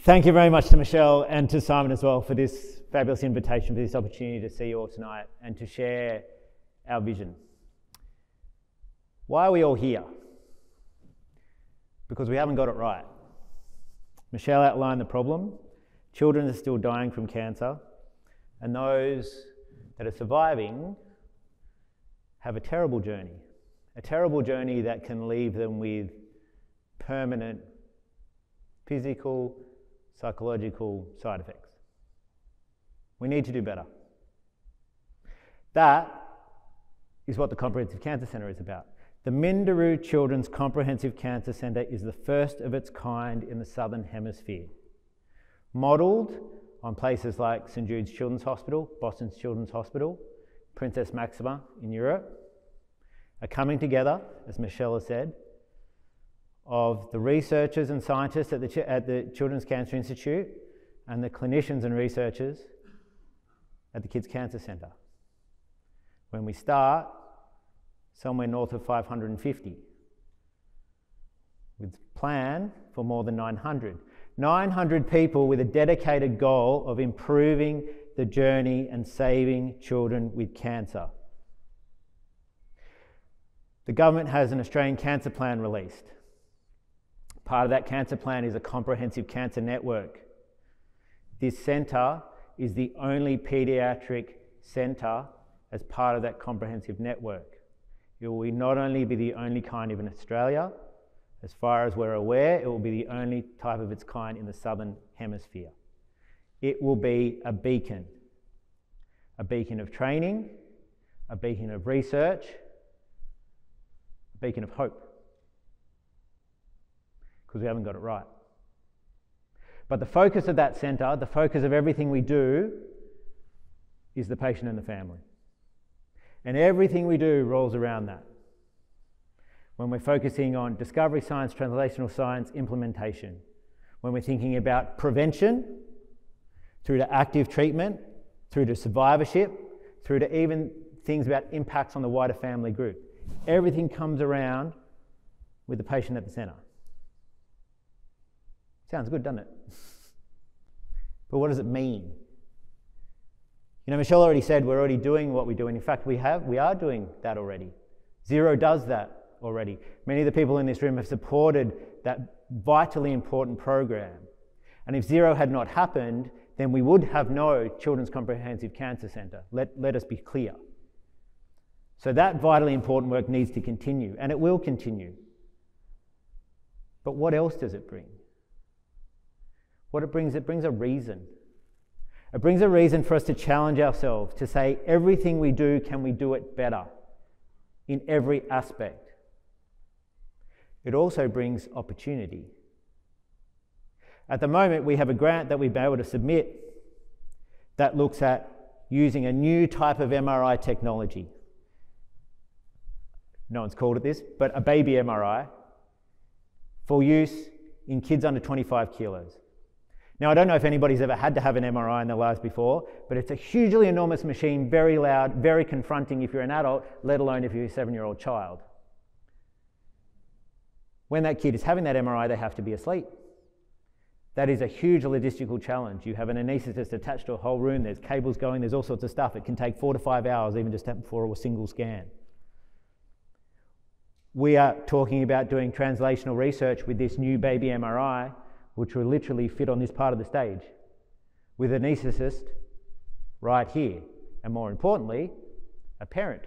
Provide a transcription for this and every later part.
Thank you very much to Michelle and to Simon as well for this fabulous invitation, for this opportunity to see you all tonight and to share our vision. Why are we all here? Because we haven't got it right. Michelle outlined the problem. Children are still dying from cancer, and those that are surviving have a terrible journey that can leave them with permanent physical, psychological side effects. We need to do better. That is what the Comprehensive Cancer Centre is about. The Minderoo Children's Comprehensive Cancer Centre is the first of its kind in the Southern Hemisphere. Modelled on places like St Jude's Children's Hospital, Boston's Children's Hospital, Princess Maxima in Europe, are coming together, as Michelle has said, of the researchers and scientists at the Children's Cancer Institute and the clinicians and researchers at the Kids Cancer Centre. When we start, somewhere north of 550, with plan for more than 900. 900 people with a dedicated goal of improving the journey and saving children with cancer. The government has an Australian Cancer Plan released. Part of that cancer plan is a comprehensive cancer network. This centre is the only paediatric centre as part of that comprehensive network. It will not only be the only kind in Australia, as far as we're aware, it will be the only type of its kind in the Southern Hemisphere. It will be a beacon of training, a beacon of research, a beacon of hope, because we haven't got it right. But the focus of that centre, the focus of everything we do, is the patient and the family. And everything we do rolls around that. When we're focusing on discovery science, translational science, implementation. When we're thinking about prevention, through to active treatment, through to survivorship, through to even things about impacts on the wider family group. Everything comes around with the patient at the centre. Sounds good, doesn't it? But what does it mean? You know, Michelle already said we're already doing what we do, and in fact we are doing that already. Zero does that already. Many of the people in this room have supported that vitally important program. And if Zero had not happened, then we would have no Children's Comprehensive Cancer Centre. Let us be clear. So that vitally important work needs to continue, and it will continue. But what else does it bring? What it brings a reason. It brings a reason for us to challenge ourselves, to say everything we do, can we do it better in every aspect? It also brings opportunity. At the moment, we have a grant that we've been able to submit that looks at using a new type of MRI technology. No one's called it this, but a baby MRI for use in kids under 25 kilos. Now, I don't know if anybody's ever had to have an MRI in their lives before, but it's a hugely enormous machine, very loud, very confronting if you're an adult, let alone if you're a 7-year-old child. When that kid is having that MRI, they have to be asleep. That is a huge logistical challenge. You have an anaesthetist attached to a whole room, there's cables going, there's all sorts of stuff. It can take 4 to 5 hours even just for a single scan. We are talking about doing translational research with this new baby MRI, which will literally fit on this part of the stage, with an anaesthetist right here, and more importantly, a parent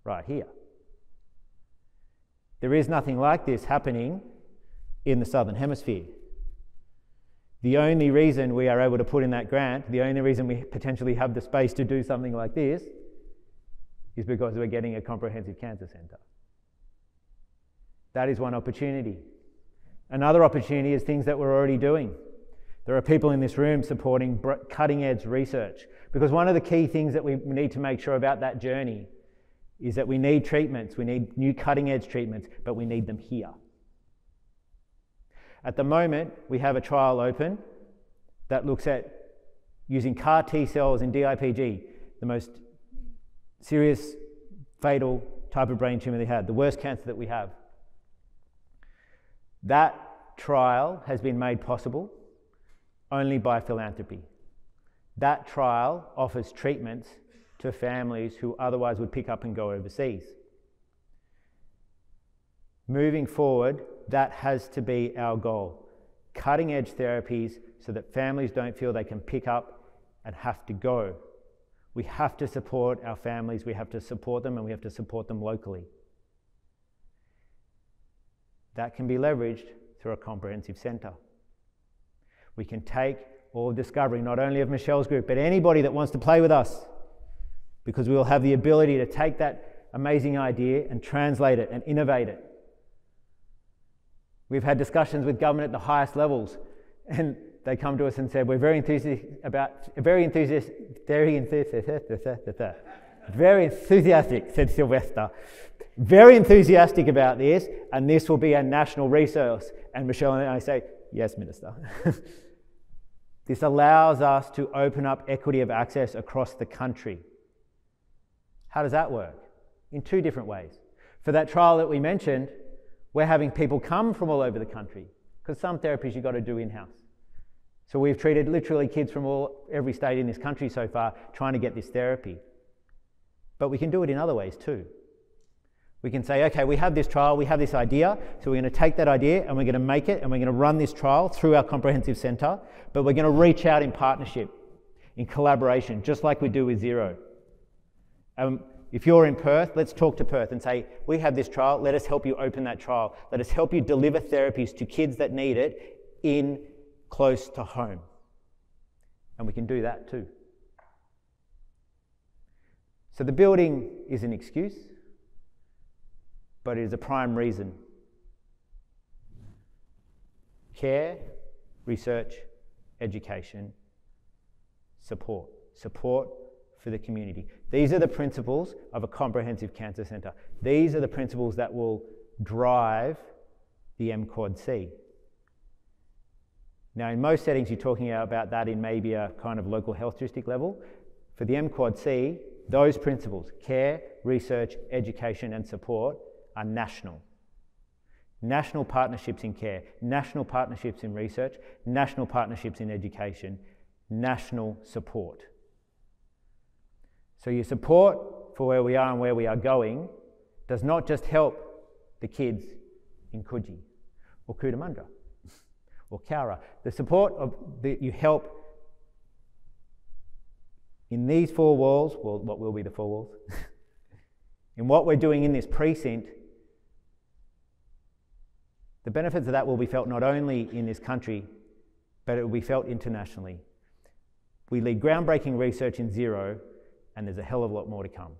right here. There is nothing like this happening in the Southern Hemisphere. The only reason we are able to put in that grant, the only reason we potentially have the space to do something like this, is because we're getting a comprehensive cancer centre. That is one opportunity. Another opportunity is things that we're already doing. There are people in this room supporting cutting-edge research, because one of the key things that we need to make sure about that journey is that we need treatments, we need new cutting-edge treatments, but we need them here. At the moment, we have a trial open that looks at using CAR T cells in DIPG, the most serious, fatal type of brain tumour they had, the worst cancer that we have. That trial has been made possible only by philanthropy. That trial offers treatments to families who otherwise would pick up and go overseas. Moving forward, that has to be our goal. Cutting edge therapies so that families don't feel they can pick up and have to go. We have to support our families, we have to support them, and we have to support them locally. That can be leveraged through a comprehensive centre. We can take all discovery, not only of Michelle's group, but anybody that wants to play with us, because we will have the ability to take that amazing idea and translate it and innovate it. We've had discussions with government at the highest levels, and they come to us and said, we're very enthusiastic, said Sylvester, very enthusiastic about this, and this will be a national resource. And Michelle and I say, yes, Minister. This allows us to open up equity of access across the country. How does that work? In two different ways. For that trial that we mentioned, we're having people come from all over the country, because some therapies you've got to do in-house. So we've treated literally kids from every state in this country so far trying to get this therapy. But we can do it in other ways too. We can say, okay, we have this trial, we have this idea, so we're going to take that idea and we're going to make it and we're going to run this trial through our comprehensive centre, but we're going to reach out in partnership, in collaboration, just like we do with Zero. If you're in Perth, let's talk to Perth and say, we have this trial, let us help you open that trial. Let us help you deliver therapies to kids that need it in close to home. And we can do that too. So the building is an excuse, but it is a prime reason. Care, research, education, support. Support for the community. These are the principles of a comprehensive cancer centre. These are the principles that will drive the MCCCC. Now, in most settings, you're talking about that in maybe a kind of local health district level. For the MCCCC, those principles, care, research, education, and support, are national. National partnerships in care, national partnerships in research, national partnerships in education, national support. So your support for where we are and where we are going does not just help the kids in Coogee or Cootamundra or Cowra. The support that you help in these four walls, well, what will be the four walls, in what we're doing in this precinct, the benefits of that will be felt not only in this country, but it will be felt internationally. We lead groundbreaking research in Zero, and there's a hell of a lot more to come.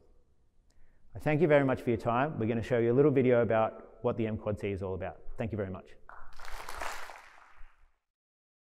I thank you very much for your time. We're going to show you a little video about what the MCCCC is all about. Thank you very much.